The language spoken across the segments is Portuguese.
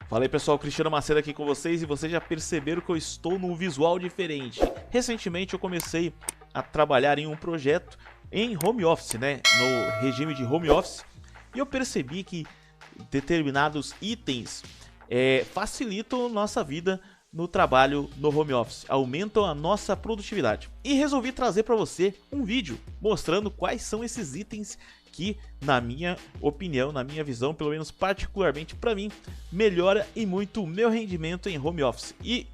Fala aí pessoal, Cristiano Macedo aqui com vocês e vocês já perceberam que eu estou num visual diferente. Recentemente eu comecei a trabalhar em um projeto em home office, né, no regime de home office, e eu percebi que determinados itens facilitam nossa vida no trabalho no home office, aumentam a nossa produtividade. E resolvi trazer para você um vídeo mostrando quais são esses itens que, na minha opinião, na minha visão, pelo menos particularmente para mim, melhora e muito o meu rendimento em home office. E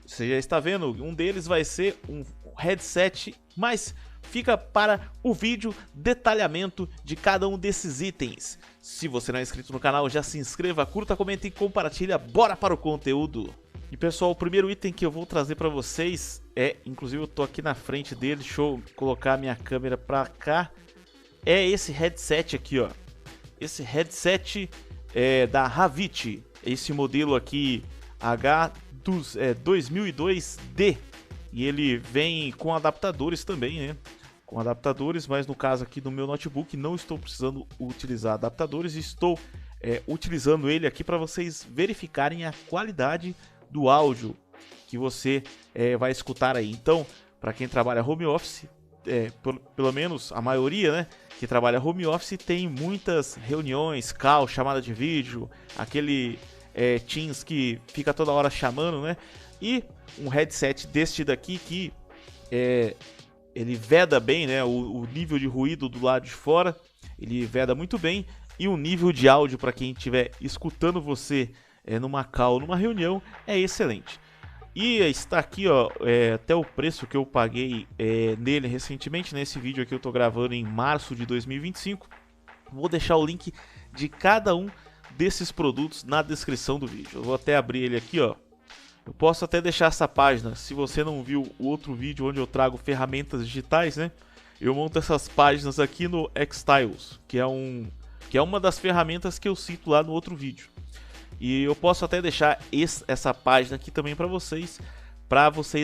você já está vendo, um deles vai ser um headset, mas fica para o vídeo detalhamento de cada um desses itens. Se você não é inscrito no canal, já se inscreva, curta, comenta e compartilha. Bora para o conteúdo! E pessoal, o primeiro item que eu vou trazer para vocês inclusive eu tô aqui na frente dele, deixa eu colocar a minha câmera para cá. É esse headset aqui, ó. Esse headset da Havit. Esse modelo aqui H2002D. E ele vem com adaptadores também, né? Com adaptadores, mas no caso aqui do meu notebook não estou precisando utilizar adaptadores. Estou utilizando ele aqui para vocês verificarem a qualidade do áudio que você vai escutar aí. Então, para quem trabalha home office, pelo menos a maioria, né, que trabalha home office tem muitas reuniões, call, chamada de vídeo, aquele Teams que fica toda hora chamando, né? E um headset deste daqui que ele veda bem, né, o nível de ruído do lado de fora, ele veda muito bem, e o nível de áudio para quem estiver escutando você numa call, numa reunião, é excelente. E está aqui, ó, até o preço que eu paguei nele recentemente. Nesse vídeo aqui eu tô gravando em março de 2025. Vou deixar o link de cada um desses produtos na descrição do vídeo. Eu vou até abrir ele aqui, ó. Eu posso até deixar essa página, se você não viu o outro vídeo onde eu trago ferramentas digitais, né? Eu monto essas páginas aqui no Xtiles, que é uma das ferramentas que eu cito lá no outro vídeo. E eu posso até deixar essa página aqui também para vocês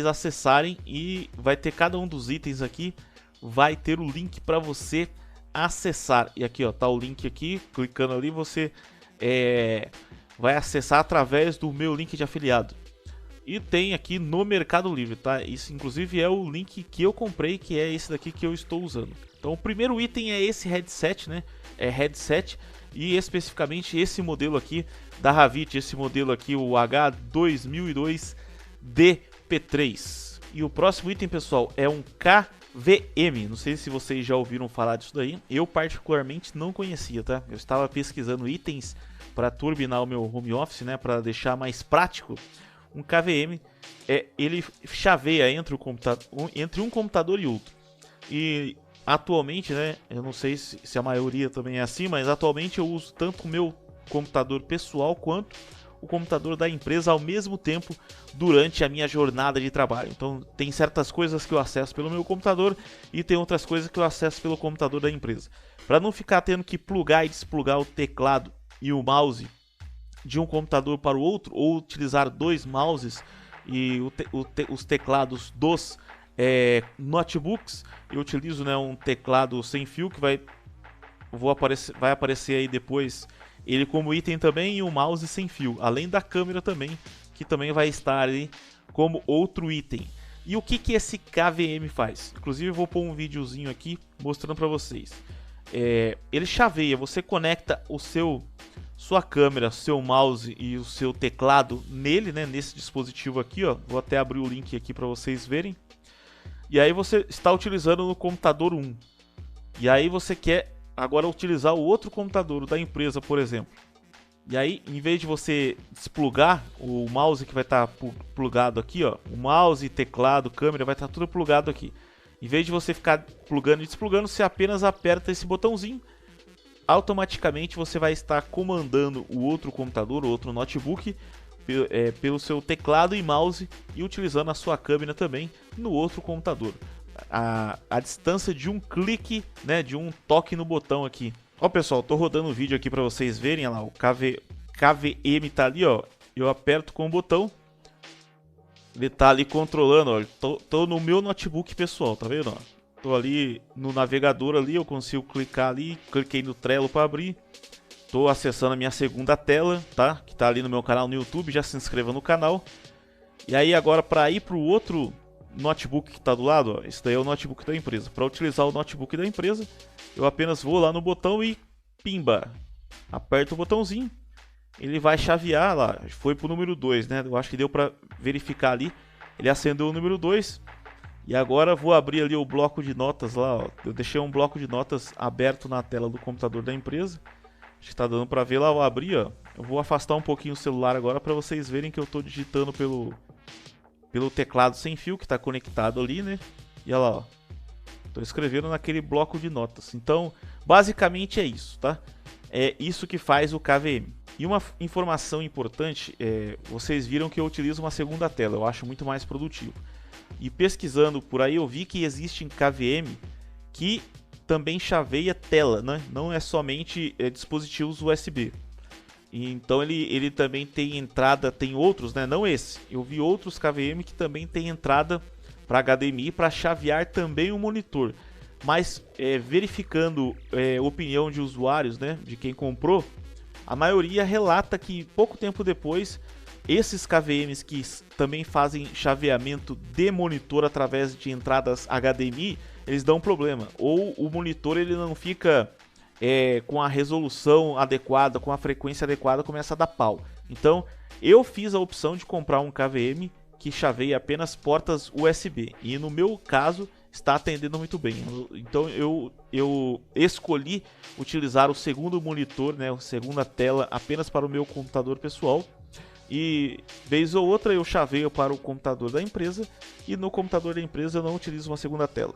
acessarem, e vai ter cada um dos itens aqui, vai ter o link para você acessar. E aqui, ó, tá o link aqui, clicando ali você vai acessar através do meu link de afiliado. E tem aqui no Mercado Livre, tá? Isso inclusive é o link que eu comprei, que é esse daqui que eu estou usando. Então o primeiro item é esse headset, né? É headset, e especificamente esse modelo aqui da Havit, esse modelo aqui, o H2002DP3. E o próximo item, pessoal, é um KVM. Não sei se vocês já ouviram falar disso daí. Eu particularmente não conhecia, tá? Eu estava pesquisando itens para turbinar o meu home office, né? Para deixar mais prático. Um KVM, ele chaveia entre um computador e outro. E atualmente, né, eu não sei se a maioria também é assim, mas atualmente eu uso tanto o meu computador pessoal quanto o computador da empresa ao mesmo tempo durante a minha jornada de trabalho. Então tem certas coisas que eu acesso pelo meu computador e tem outras coisas que eu acesso pelo computador da empresa. Para não ficar tendo que plugar e desplugar o teclado e o mouse de um computador para o outro, ou utilizar dois mouses e os teclados dos notebooks, eu utilizo, né, um teclado sem fio que vai aparecer aí depois ele como item também, e um mouse sem fio, além da câmera também, que também vai estar ali como outro item. E o que esse KVM faz? Inclusive eu vou pôr um videozinho aqui mostrando para vocês. Ele chaveia, você conecta sua câmera, seu mouse e o seu teclado nele, né, nesse dispositivo aqui, ó. Vou até abrir o link aqui para vocês verem. E aí você está utilizando no computador 1. E aí você quer agora utilizar o outro computador, o da empresa, por exemplo. E aí, em vez de você desplugar o mouse que vai estar plugado aqui, ó, o mouse, teclado, câmera vai estar tudo plugado aqui. Em vez de você ficar plugando e desplugando, você apenas aperta esse botãozinho. Automaticamente você vai estar comandando o outro computador, o outro notebook, pelo seu teclado e mouse, e utilizando a sua câmera também no outro computador. A distância de um clique, né, de um toque no botão aqui. Ó pessoal, tô rodando o vídeo aqui para vocês verem, olha lá, o KVM tá ali, ó. Eu aperto com o botão, ele tá ali controlando, ó. Tô no meu notebook pessoal, tá vendo, ó? Tô ali no navegador ali, eu consigo clicar ali, cliquei no Trello para abrir. tô acessando a minha segunda tela, tá? Que tá ali no meu canal no YouTube, já se inscreva no canal. E aí agora para ir pro outro notebook que tá do lado, ó, esse daí é o notebook da empresa. Para utilizar o notebook da empresa, eu apenas vou lá no botão e pimba, aperto o botãozinho, ele vai chavear lá, foi pro número 2, né? Eu acho que deu para verificar ali, ele acendeu o número 2. E agora vou abrir ali o bloco de notas lá, ó. Eu deixei um bloco de notas aberto na tela do computador da empresa. Acho que tá dando para ver lá, eu abri, ó. Eu vou afastar um pouquinho o celular agora para vocês verem que eu tô digitando pelo teclado sem fio que tá conectado ali, né? E olha lá, ó. Tô escrevendo naquele bloco de notas. Então, basicamente é isso, tá? É isso que faz o KVM. E uma informação importante, vocês viram que eu utilizo uma segunda tela, eu acho muito mais produtivo. E pesquisando por aí eu vi que existe em KVM que também chaveia tela, né? Não é somente dispositivos USB. E então ele também tem entrada, tem outros, né? Não esse. Eu vi outros KVM que também tem entrada para HDMI para chavear também o monitor. Mas verificando opinião de usuários, né? De quem comprou, a maioria relata que pouco tempo depois esses KVMs que também fazem chaveamento de monitor através de entradas HDMI, eles dão problema. Ou o monitor ele não fica com a resolução adequada, com a frequência adequada, começa a dar pau. Então eu fiz a opção de comprar um KVM que chaveia apenas portas USB. E no meu caso está atendendo muito bem. Então eu escolhi utilizar o segundo monitor, né, a segunda tela apenas para o meu computador pessoal. E vez ou outra eu chaveio para o computador da empresa, e no computador da empresa eu não utilizo uma segunda tela.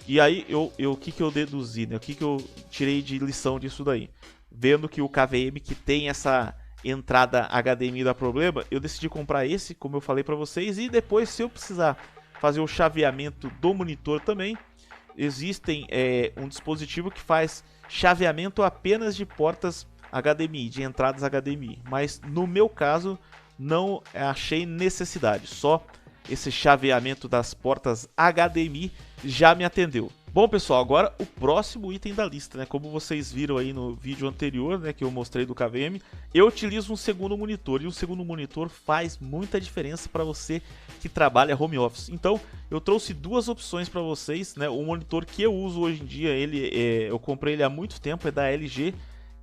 E aí o que eu deduzi, né? O que eu tirei de lição disso daí? Vendo que o KVM que tem essa entrada HDMI dá problema, eu decidi comprar esse, como eu falei para vocês, e depois, se eu precisar fazer o chaveamento do monitor também, existem um dispositivo que faz chaveamento apenas de portas HDMI, de entradas HDMI, mas no meu caso não achei necessidade, só esse chaveamento das portas HDMI já me atendeu. Bom pessoal, agora o próximo item da lista, né? Como vocês viram aí no vídeo anterior, né, que eu mostrei do KVM, eu utilizo um segundo monitor, e o segundo monitor faz muita diferença para você que trabalha home office. Então eu trouxe duas opções para vocês, né? O monitor que eu uso hoje em dia, eu comprei ele há muito tempo, é da LG.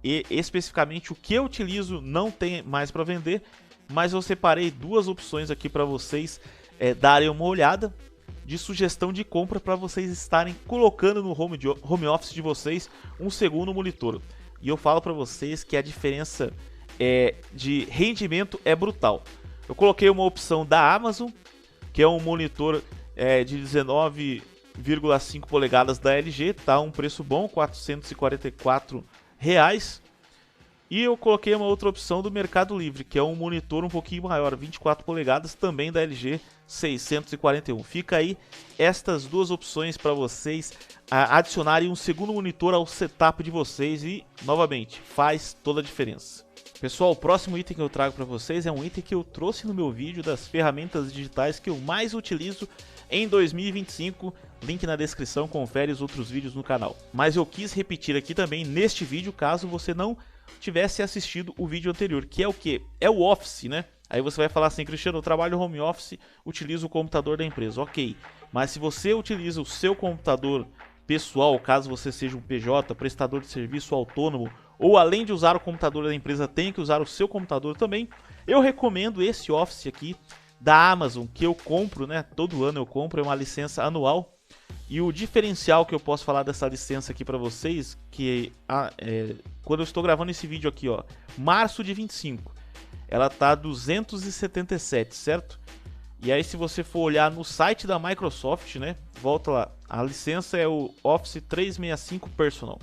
E especificamente o que eu utilizo não tem mais para vender, mas eu separei duas opções aqui para vocês darem uma olhada, de sugestão de compra para vocês estarem colocando no home office de vocês um segundo monitor. E eu falo para vocês que a diferença de rendimento é brutal. Eu coloquei uma opção da Amazon, que é um monitor de 19,5 polegadas da LG, tá? Um preço bom, R$ 444. E eu coloquei uma outra opção do Mercado Livre, que é um monitor um pouquinho maior, 24 polegadas, também da LG, 641. Fica aí estas duas opções para vocês adicionarem um segundo monitor ao setup de vocês e, novamente, faz toda a diferença. Pessoal, o próximo item que eu trago para vocês é um item que eu trouxe no meu vídeo das ferramentas digitais que eu mais utilizo em 2025, link na descrição, confere os outros vídeos no canal. Mas eu quis repetir aqui também neste vídeo, caso você não tivesse assistido o vídeo anterior, que é o que? É o Office, né? Aí você vai falar assim, Cristiano, eu trabalho home office, utilizo o computador da empresa. Ok, mas se você utiliza o seu computador pessoal, caso você seja um PJ, prestador de serviço autônomo, ou além de usar o computador da empresa, tem que usar o seu computador também, eu recomendo esse Office aqui da Amazon, que eu compro, né? Todo ano eu compro, é uma licença anual. E o diferencial que eu posso falar dessa licença aqui para vocês, que quando eu estou gravando esse vídeo aqui, ó, março de 25, ela tá 277, certo? E aí se você for olhar no site da Microsoft, né, volta lá, a licença é o Office 365 Personal.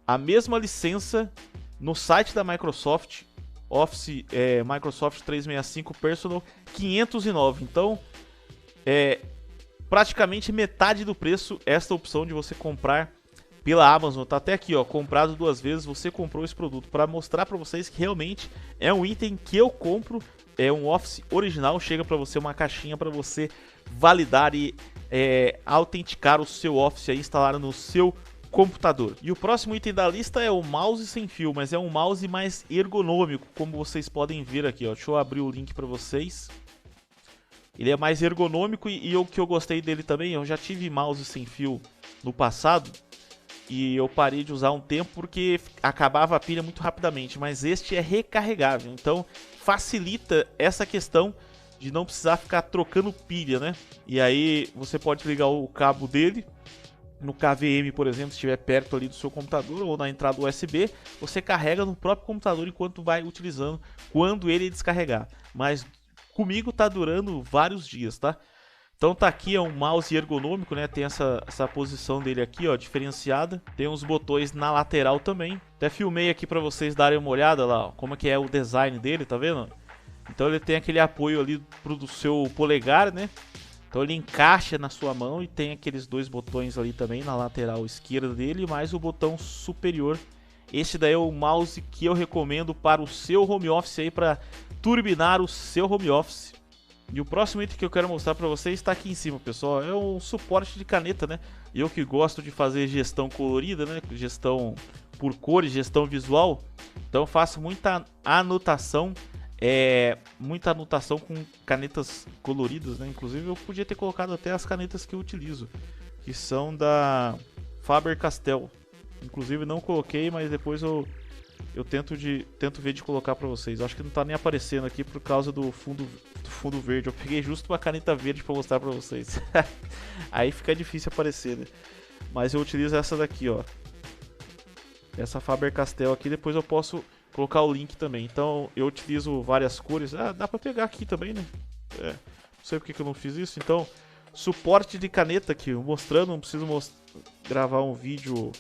A mesma licença no site da Microsoft, Office Microsoft 365 Personal, 509. Então, praticamente metade do preço esta opção de você comprar pela Amazon. Tá até aqui, ó, comprado 2 vezes, você comprou esse produto, para mostrar para vocês que realmente é um item que eu compro, é um Office original, chega para você uma caixinha para você validar e autenticar o seu Office aí, instalar no seu computador. E o próximo item da lista é o mouse sem fio, mas é um mouse mais ergonômico, como vocês podem ver aqui, ó. Deixa eu abrir o link para vocês. Ele é mais ergonômico e o que eu gostei dele também, eu já tive mouse sem fio no passado e eu parei de usar um tempo porque acabava a pilha muito rapidamente, mas este é recarregável, então facilita essa questão de não precisar ficar trocando pilha, né? E aí você pode ligar o cabo dele no KVM, por exemplo, se estiver perto ali do seu computador ou na entrada USB, você carrega no próprio computador enquanto vai utilizando quando ele descarregar. Mas comigo tá durando vários dias, tá? Então tá aqui, é um mouse ergonômico, né? Tem essa posição dele aqui, ó, diferenciada. Tem uns botões na lateral também. Até filmei aqui pra vocês darem uma olhada lá, ó, como é que é o design dele, tá vendo? Então ele tem aquele apoio ali do seu polegar, né? Então ele encaixa na sua mão e tem aqueles dois botões ali também na lateral esquerda dele, mais o botão superior. Este daí é o mouse que eu recomendo para o seu home office aí, para turbinar o seu home office. E o próximo item que eu quero mostrar para vocês está aqui em cima, pessoal. É um suporte de caneta, né? Eu que gosto de fazer gestão colorida, né? Gestão por cores, gestão visual. Então eu faço muita anotação. Muita anotação com canetas coloridas, né? Inclusive eu podia ter colocado até as canetas que eu utilizo, que são da Faber-Castell. Inclusive não coloquei, mas depois eu tento ver de colocar pra vocês. Eu acho que não tá nem aparecendo aqui por causa do fundo verde. Eu peguei justo uma caneta verde pra mostrar pra vocês. Aí fica difícil aparecer, né? Mas eu utilizo essa daqui, ó. Essa Faber-Castell aqui, depois eu posso colocar o link também. Então eu utilizo várias cores. Ah, dá pra pegar aqui também, né? Não sei porque que eu não fiz isso. Então, suporte de caneta aqui, mostrando. Não preciso gravar um vídeo,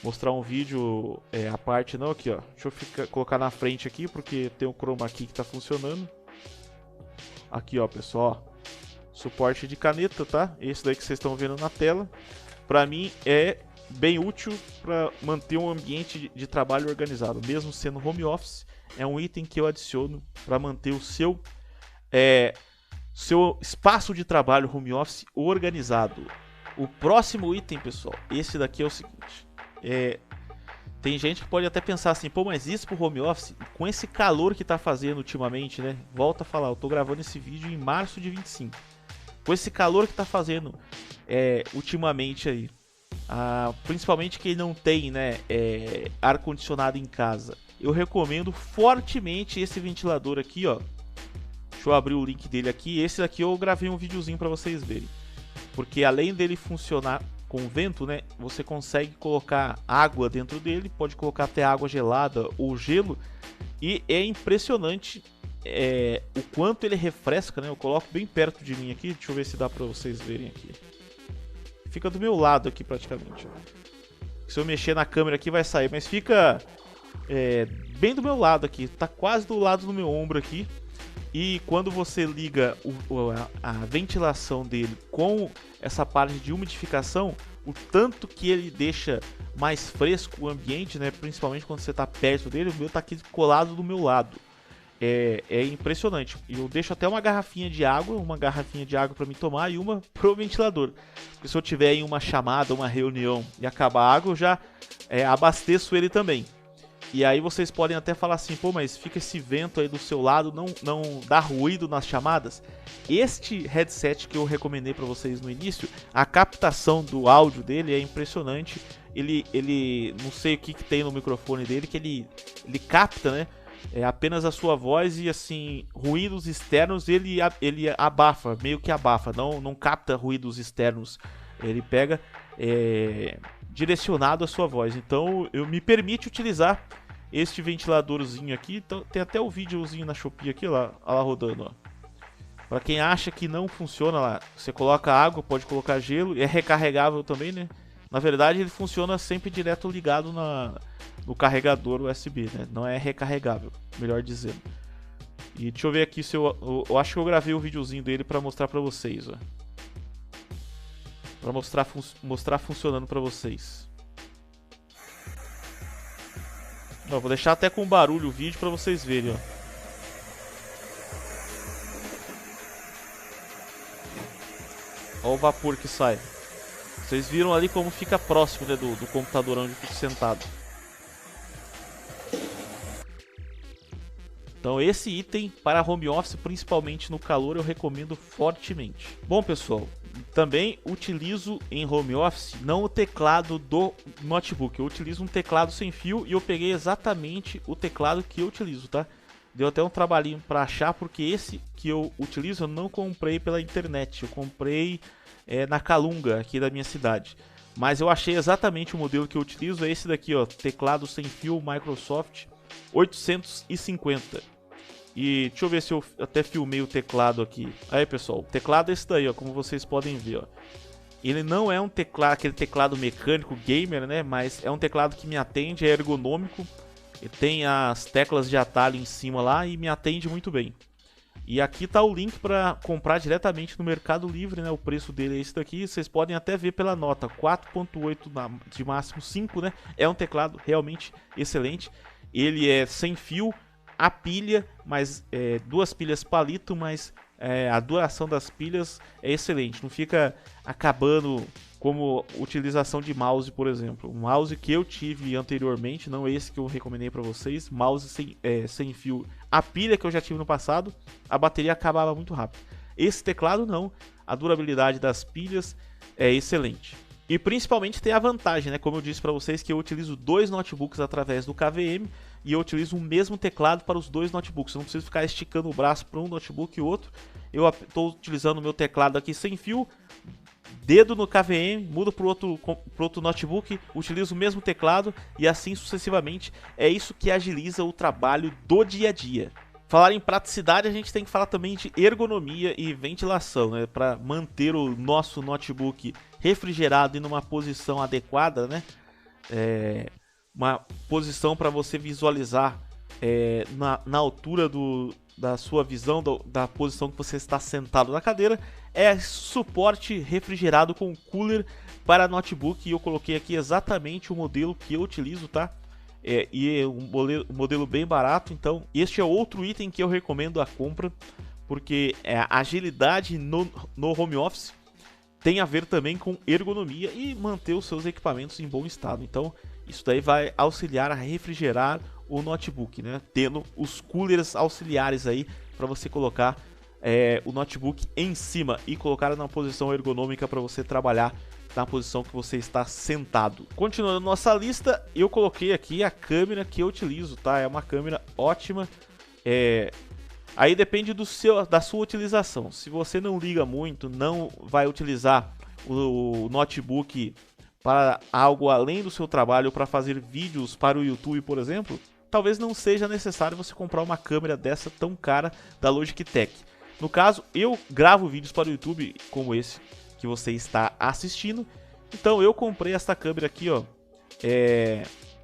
mostrar um vídeo à parte não. Aqui, ó. Deixa eu colocar na frente aqui, porque tem o chroma key que tá funcionando. Aqui, ó, pessoal. Suporte de caneta, tá? Esse daí que vocês estão vendo na tela. Pra mim é bem útil para manter um ambiente de trabalho organizado, mesmo sendo home office. É um item que eu adiciono para manter o seu espaço de trabalho home office organizado. O próximo item, pessoal, esse daqui é o seguinte. Tem gente que pode até pensar assim, pô, mas isso pro home office, com esse calor que tá fazendo ultimamente, né? Volta a falar, eu tô gravando esse vídeo em março de 25. Com esse calor que tá fazendo ultimamente aí, principalmente quem não tem, né, ar-condicionado em casa, eu recomendo fortemente esse ventilador aqui, ó. Deixa eu abrir o link dele aqui. Esse daqui eu gravei um videozinho para vocês verem, porque além dele funcionar com vento, né, você consegue colocar água dentro dele, pode colocar até água gelada ou gelo, e é impressionante o quanto ele refresca, né? Eu coloco bem perto de mim aqui, deixa eu ver se dá para vocês verem aqui. Fica do meu lado aqui praticamente. Se eu mexer na câmera aqui vai sair, mas fica bem do meu lado aqui. Tá quase do lado do meu ombro aqui. E quando você liga a ventilação dele com essa parte de umidificação, o tanto que ele deixa mais fresco o ambiente, né? Principalmente quando você está perto dele, o meu tá aqui colado do meu lado. É impressionante. Eu deixo até uma garrafinha de água para me tomar e uma pro ventilador. Porque se eu tiver em uma chamada, uma reunião e acabar a água, eu já abasteço ele também. E aí vocês podem até falar assim, pô, mas fica esse vento aí do seu lado, não dá ruído nas chamadas? Este headset que eu recomendei para vocês no início, a captação do áudio dele é impressionante. Ele não sei o que tem no microfone dele, que ele capta, né? Apenas a sua voz e assim, ruídos externos ele abafa, meio que abafa, não capta ruídos externos. Ele pega direcionado a sua voz. Então eu me permite utilizar este ventiladorzinho aqui. Então, tem até o videozinho na Shopee aqui lá rodando, ó. Para quem acha que não funciona lá, você coloca água, pode colocar gelo, é recarregável também, né? Na verdade ele funciona sempre direto ligado no carregador USB, né? Não é recarregável, melhor dizendo. E deixa eu ver aqui se eu acho que eu gravei o videozinho dele para mostrar para vocês, ó. Para mostrar funcionando para vocês. Ó, vou deixar até com barulho o vídeo para vocês verem, ó. Ó o vapor que sai. Vocês viram ali como fica próximo, né, do computador onde eu fico sentado. Então esse item para home office, principalmente no calor, eu recomendo fortemente. Bom pessoal, também utilizo em home office não o teclado do notebook, eu utilizo um teclado sem fio e eu peguei exatamente o teclado que eu utilizo, tá? Deu até um trabalhinho para achar, porque esse que eu utilizo eu não comprei pela internet, eu comprei na Calunga, aqui da minha cidade. Mas eu achei exatamente o modelo que eu utilizo, é esse daqui, ó, teclado sem fio Microsoft 850. E deixa eu ver se eu até filmei o teclado aqui. Aí pessoal, o teclado é esse daí, ó, como vocês podem ver, ó. Ele não é um teclado, aquele teclado mecânico gamer, né? Mas é um teclado que me atende, é ergonômico. E tem as teclas de atalho em cima lá e me atende muito bem. E aqui tá o link para comprar diretamente no Mercado Livre, né? O preço dele é esse daqui. Vocês podem até ver pela nota, 4.8 de máximo 5, né? É um teclado realmente excelente. Ele é sem fio. A pilha, mas duas pilhas palito, mas a duração das pilhas é excelente, não fica acabando como utilização de mouse, por exemplo. O mouse que eu tive anteriormente, não esse que eu recomendei para vocês, mouse sem fio. A pilha que eu já tive no passado, a bateria acabava muito rápido. Esse teclado não, a durabilidade das pilhas é excelente. E principalmente tem a vantagem, né? Como eu disse para vocês, que eu utilizo dois notebooks através do KVM e eu utilizo o mesmo teclado para os dois notebooks. Eu não preciso ficar esticando o braço para um notebook e outro. Eu estou utilizando o meu teclado aqui sem fio, dedo no KVM, mudo para outro notebook, utilizo o mesmo teclado e assim sucessivamente. É isso que agiliza o trabalho do dia a dia. Falar em praticidade, a gente tem que falar também de ergonomia e ventilação, né? Para manter o nosso notebook refrigerado e numa posição adequada, né? Uma posição para você visualizar na altura da sua visão, da posição que você está sentado na cadeira. É suporte refrigerado com cooler para notebook, e eu coloquei aqui exatamente o modelo que eu utilizo, tá? E é um modelo bem barato. Então este é outro item que eu recomendo a compra, porque a agilidade no home office tem a ver também com ergonomia e manter os seus equipamentos em bom estado. Então isso daí vai auxiliar a refrigerar o notebook, né? Tendo os coolers auxiliares aí para você colocar o notebook em cima e colocar numa posição ergonômica para você trabalhar na posição que você está sentado. Continuando nossa lista, eu coloquei aqui a câmera que eu utilizo, tá? É uma câmera ótima. Aí depende da sua utilização. Se você não liga muito, não vai utilizar o notebook para algo além do seu trabalho, para fazer vídeos para o YouTube, por exemplo, talvez não seja necessário você comprar uma câmera dessa tão cara da Logitech. No caso, eu gravo vídeos para o YouTube como esse que você está assistindo. Então eu comprei esta câmera aqui, ó,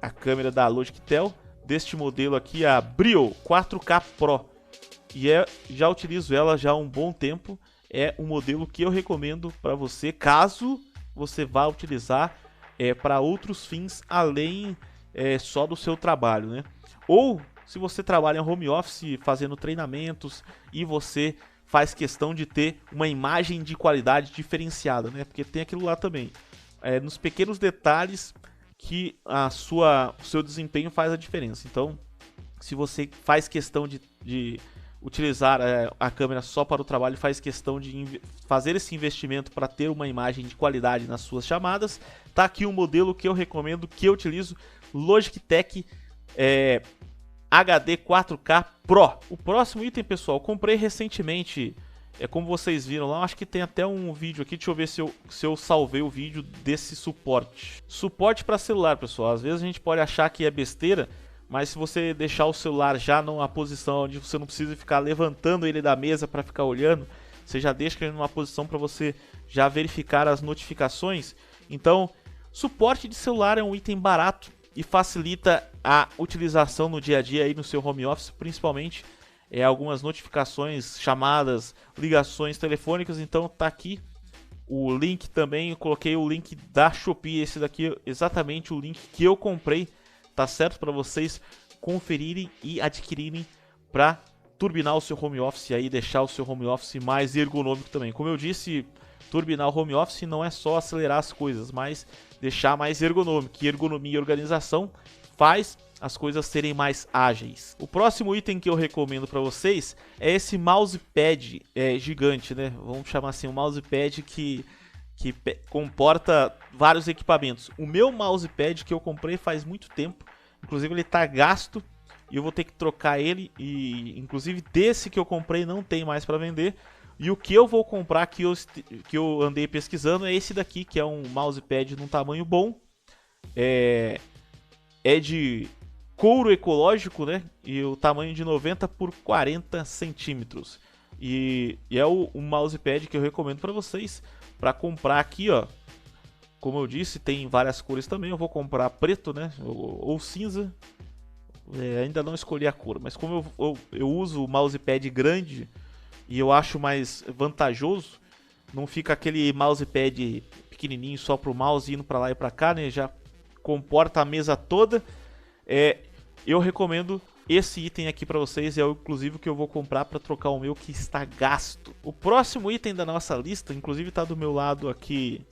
a câmera da Logitech, deste modelo aqui, a Brio 4K Pro, e já utilizo ela já há um bom tempo. É um modelo que eu recomendo para você, caso você vá utilizar para outros fins além só do seu trabalho, né? Ou se você trabalha em home office fazendo treinamentos e você faz questão de ter uma imagem de qualidade diferenciada, né? Porque tem aquilo lá também. Nos pequenos detalhes que o seu desempenho faz a diferença. Então, se você faz questão de utilizar a câmera só para o trabalho, faz questão de fazer esse investimento para ter uma imagem de qualidade nas suas chamadas, tá aqui um modelo que eu recomendo, que eu utilizo, Logitech HD 4K Pro. O próximo item, pessoal, comprei recentemente, como vocês viram lá, acho que tem até um vídeo aqui, deixa eu ver se eu salvei o vídeo desse suporte. Suporte para celular, pessoal, às vezes a gente pode achar que é besteira, mas se você deixar o celular já numa posição onde você não precisa ficar levantando ele da mesa para ficar olhando, você já deixa ele numa posição para você já verificar as notificações. Então, suporte de celular é um item barato e facilita a utilização no dia a dia aí no seu home office, principalmente algumas notificações, chamadas, ligações telefônicas. Então tá aqui o link também, eu coloquei o link da Shopee, esse daqui exatamente o link que eu comprei, tá certo? Para vocês conferirem e adquirirem para turbinar o seu home office aí, deixar o seu home office mais ergonômico também. Como eu disse, turbinar o home office não é só acelerar as coisas, mas deixar mais ergonômico. E ergonomia e organização faz as coisas serem mais ágeis. O próximo item que eu recomendo para vocês é esse mousepad gigante, né? Vamos chamar assim, um mousepad que comporta vários equipamentos. O meu mousepad que eu comprei faz muito tempo, inclusive ele está gasto e eu vou ter que trocar ele, e inclusive desse que eu comprei não tem mais para vender. E o que eu vou comprar, que eu andei pesquisando, é esse daqui, que é um mousepad num tamanho bom, é de couro ecológico, né? E o tamanho de 90 por 40 centímetros. E é o mousepad que eu recomendo para vocês para comprar aqui, ó. Como eu disse, tem várias cores também. Eu vou comprar preto, né? Ou cinza. Ainda não escolhi a cor, mas como eu uso o mousepad grande e eu acho mais vantajoso, não fica aquele mousepad pequenininho só pro mouse indo para lá e para cá, né? Já comporta a mesa toda. Eu recomendo esse item aqui para vocês, é o inclusive que eu vou comprar para trocar o meu que está gasto. O próximo item da nossa lista, inclusive está do meu lado aqui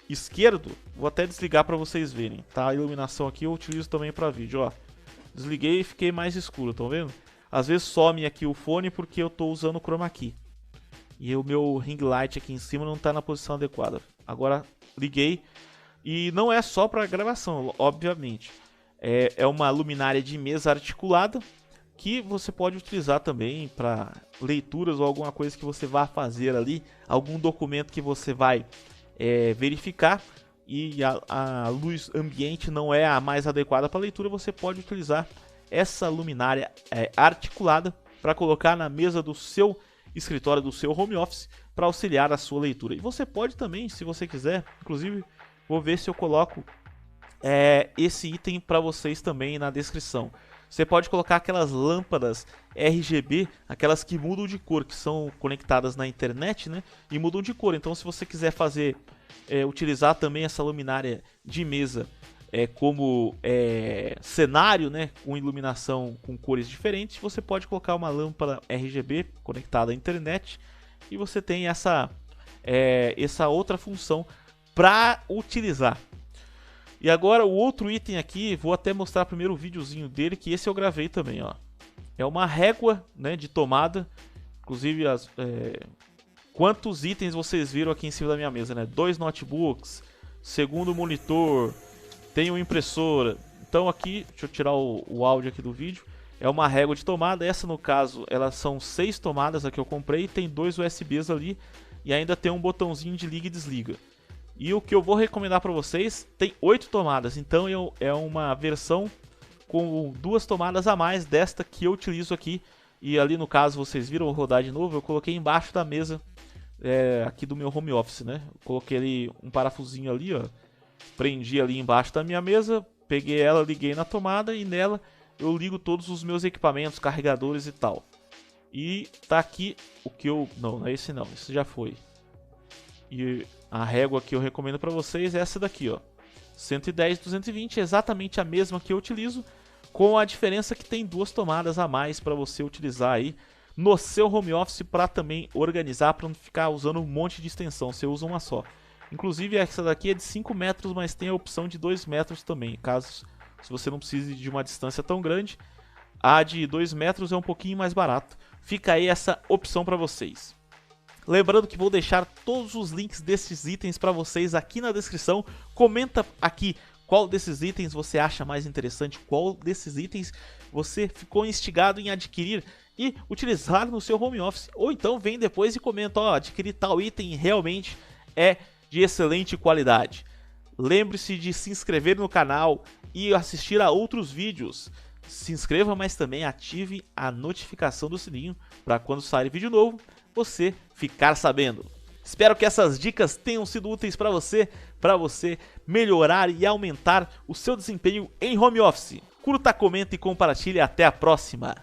esquerdo, vou até desligar para vocês verem, tá? A iluminação aqui eu utilizo também para vídeo, ó. Desliguei e fiquei mais escuro, estão vendo? Às vezes some aqui o fone porque eu estou usando o chroma key. E o meu ring light aqui em cima não está na posição adequada. Agora liguei e não é só para gravação, obviamente. É uma luminária de mesa articulada que você pode utilizar também para leituras ou alguma coisa que você vá fazer ali, algum documento que você vai verificar e a luz ambiente não é a mais adequada para leitura, você pode utilizar essa luminária articulada para colocar na mesa do seu escritório, do seu home office, para auxiliar a sua leitura. E você pode também, se você quiser, inclusive vou ver se eu coloco esse item para vocês também na descrição. Você pode colocar aquelas lâmpadas RGB, aquelas que mudam de cor, que são conectadas na internet, né? E mudam de cor. Então, se você quiser utilizar também essa luminária de mesa como cenário, né? Com iluminação com cores diferentes, você pode colocar uma lâmpada RGB conectada à internet e você tem essa outra função para utilizar. E agora o outro item aqui, vou até mostrar primeiro o videozinho dele, que esse eu gravei também, ó. É uma régua, né, de tomada, inclusive quantos itens vocês viram aqui em cima da minha mesa, né? 2 notebooks, segundo monitor, tem uma impressora. Então aqui, deixa eu tirar o áudio aqui do vídeo, é uma régua de tomada. Essa no caso, elas são 6 tomadas a que eu comprei, tem 2 USBs ali e ainda tem um botãozinho de liga e desliga. E o que eu vou recomendar para vocês tem 8 tomadas, então é uma versão com 2 tomadas a mais desta que eu utilizo aqui. E ali no caso, vocês viram, vou rodar de novo, eu coloquei embaixo da mesa aqui do meu home office, né? Eu coloquei ali um parafusinho ali, ó, prendi ali embaixo da minha mesa, peguei ela, liguei na tomada e nela eu ligo todos os meus equipamentos, carregadores e tal. E tá aqui o que eu... Não é esse não, esse já foi. E a régua que eu recomendo para vocês é essa daqui, ó. 110/220, exatamente a mesma que eu utilizo, com a diferença que tem 2 tomadas a mais para você utilizar aí no seu home office para também organizar, para não ficar usando um monte de extensão, você usa uma só. Inclusive essa daqui é de 5 metros, mas tem a opção de 2 metros também, caso se você não precise de uma distância tão grande. A de 2 metros é um pouquinho mais barato. Fica aí essa opção para vocês. Lembrando que vou deixar todos os links desses itens para vocês aqui na descrição. Comenta aqui qual desses itens você acha mais interessante, qual desses itens você ficou instigado em adquirir e utilizar no seu home office. Ou então vem depois e comenta, ó, adquirir tal item realmente é de excelente qualidade. Lembre-se de se inscrever no canal e assistir a outros vídeos. Se inscreva, mas também ative a notificação do sininho para quando sair vídeo novo, você ficar sabendo. Espero que essas dicas tenham sido úteis para você melhorar e aumentar o seu desempenho em home office. Curta, comenta e compartilhe. Até a próxima!